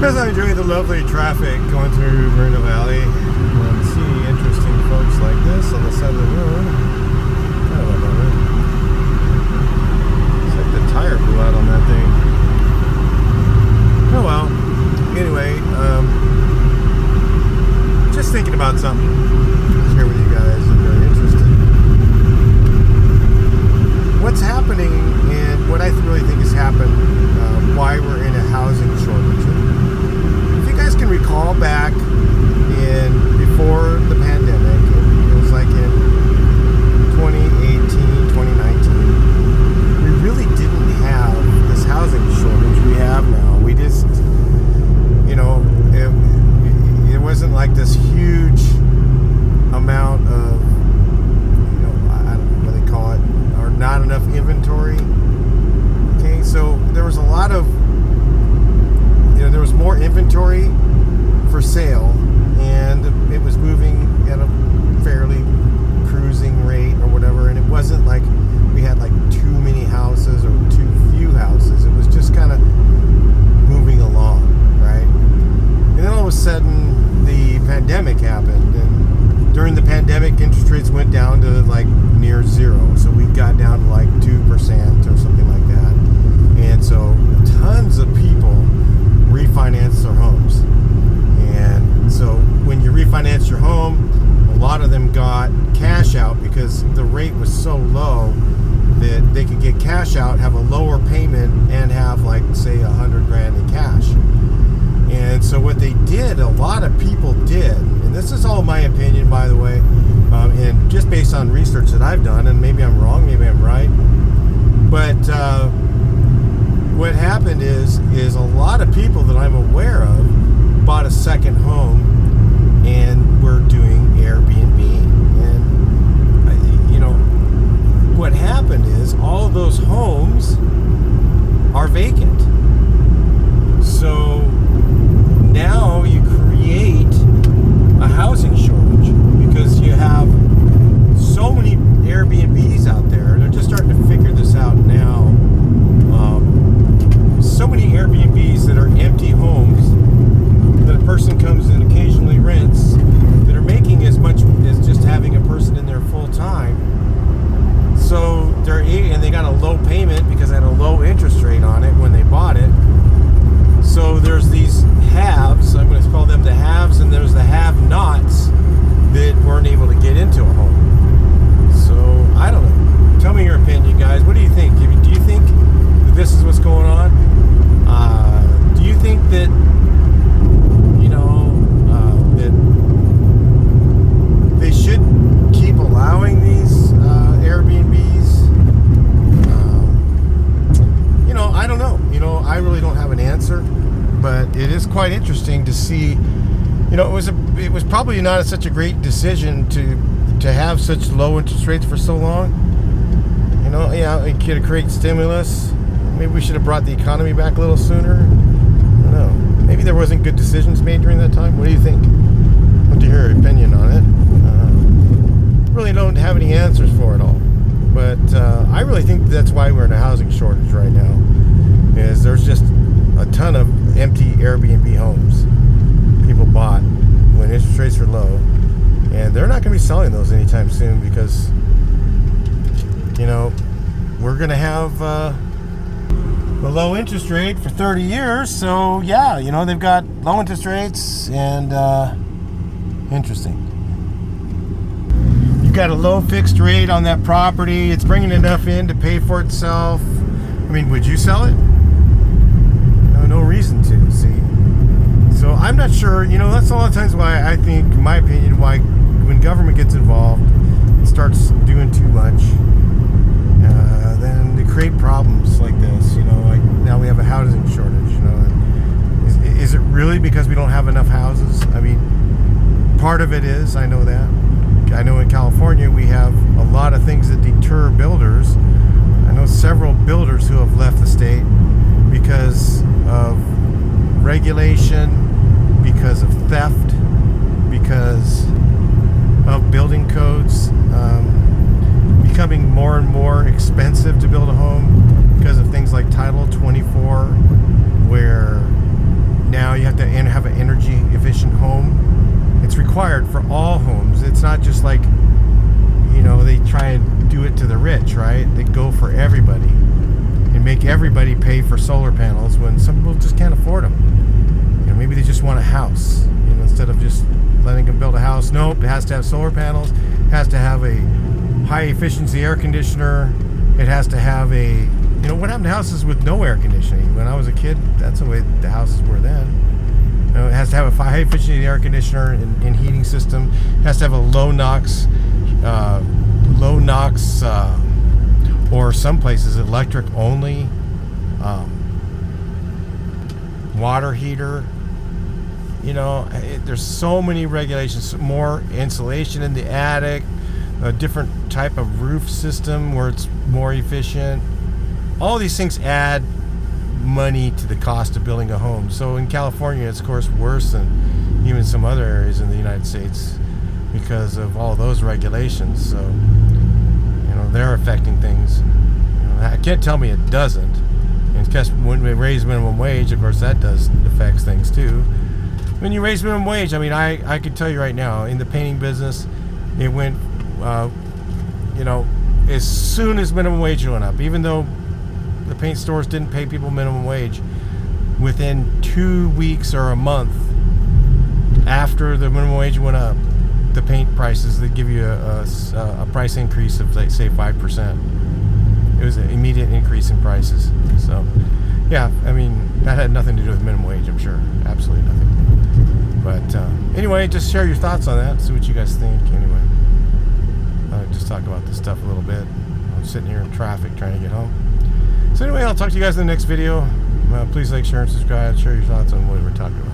As I enjoy the lovely traffic going through Moreno Valley and see interesting folks like this on the side of the road, kind of love it. It's like the tire blew out on that thing. Oh well. Anyway, just thinking about something to share with you guys. I'm very interested. What's happening and what I really think has happened, why we're in a housing shortage. If you guys can recall back before the pandemic, it was like in 2018, 2019, we really didn't have this housing shortage we have now. We just, it wasn't like this huge amount of, I don't know what they call it, or not enough inventory. Okay, so there was a lot of, there was more inventory for sale, and it was moving at a fairly cruising rate or whatever, and it wasn't like we had like too many houses or too few houses. It was just kind of moving along, right? And then all of a sudden the pandemic happened, and during the pandemic interest rates went down to like near zero, so we got down to like 2% or something like that. And so tons of people refinance their homes. And so when you refinance your home, a lot of them got cash out because the rate was so low that they could get cash out, have a lower payment, and have like say $100,000 in cash. And so what they did, a lot of people did, and this is all my opinion, by the way, and just based on research that I've done, and maybe I'm wrong, maybe I'm right, but what happened is a lot of people that I'm aware of bought a second home and were doing Airbnb. And what happened is all of those homes are vacant. So now you create a housing shortage because you have so many Airbnbs out there. They're just starting to figure this out now. So many Airbnbs that are empty homes that a person comes and occasionally rents that are making as much as just having a person in there full time. So they got a low payment because they had a low interest rate on it when they bought it. So there's these haves, I'm going to call them the haves, and there's the have-nots that weren't able to get into a home. So I don't know. Tell me your opinion, guys. What do you think? Do you think that this is what's going on? Do you think that that they should keep allowing these Airbnbs? I don't know. I really don't have an answer, but it is quite interesting to see. It was probably not such a great decision to have such low interest rates for so long. It could create stimulus. Maybe we should have brought the economy back a little sooner. I don't know. Maybe there wasn't good decisions made during that time. What do you think? I'd love to hear your opinion on it. Really don't have any answers for it all. But I really think that's why we're in a housing shortage right now. Is there's just a ton of empty Airbnb homes people bought when interest rates are low. And they're not going to be selling those anytime soon because, we're going to have a low interest rate for 30 years. So, yeah, they've got low interest rates and interesting. You've got a low fixed rate on that property. It's bringing enough in to pay for itself. I mean, would you sell it? No reason to, see. So I'm not sure, that's a lot of times why I think, in my opinion, why when government gets involved and starts doing too much, then they create problems like this, like now we have a housing shortage, Is it really because we don't have enough houses? I mean, part of it is, I know that. I know in California we have a lot of things that deter builders. I know several builders who have left the state because of regulation, because of theft, because of building codes becoming more and more expensive to build a home because of things like Title 24, where now you have to everybody pay for solar panels when some people just can't afford them. You know, maybe they just want a house. You know, instead of just letting them build a house, nope, it has to have solar panels. It has to have a high efficiency air conditioner. It has to have a, you know, what happened to houses with no air conditioning? When I was a kid, that's the way the houses were then. You know, it has to have a high efficiency air conditioner and heating system. It has to have a low NOx, or some places electric only, water heater. You know, there's so many regulations. More insulation in the attic, a different type of roof system where it's more efficient. All these things add money to the cost of building a home. So in California, it's of course worse than even some other areas in the United States because of all those regulations. So, you know, they're affecting things. You know, I can't tell me it doesn't. And because when we raise minimum wage, of course, that affects things too. When you raise minimum wage, I mean, I could tell you right now, in the painting business, it went, you know, as soon as minimum wage went up, even though the paint stores didn't pay people minimum wage, within 2 weeks or a month after the minimum wage went up, the paint prices, they give you a price increase of, like, say, 5%. It was an immediate increase in prices. So, yeah, I mean, that had nothing to do with minimum wage, I'm sure. Absolutely nothing. But anyway, just share your thoughts on that. See what you guys think. Anyway, just talk about this stuff a little bit. I'm sitting here in traffic trying to get home. So anyway, I'll talk to you guys in the next video. Please like, share, and subscribe. Share your thoughts on what we're talking about.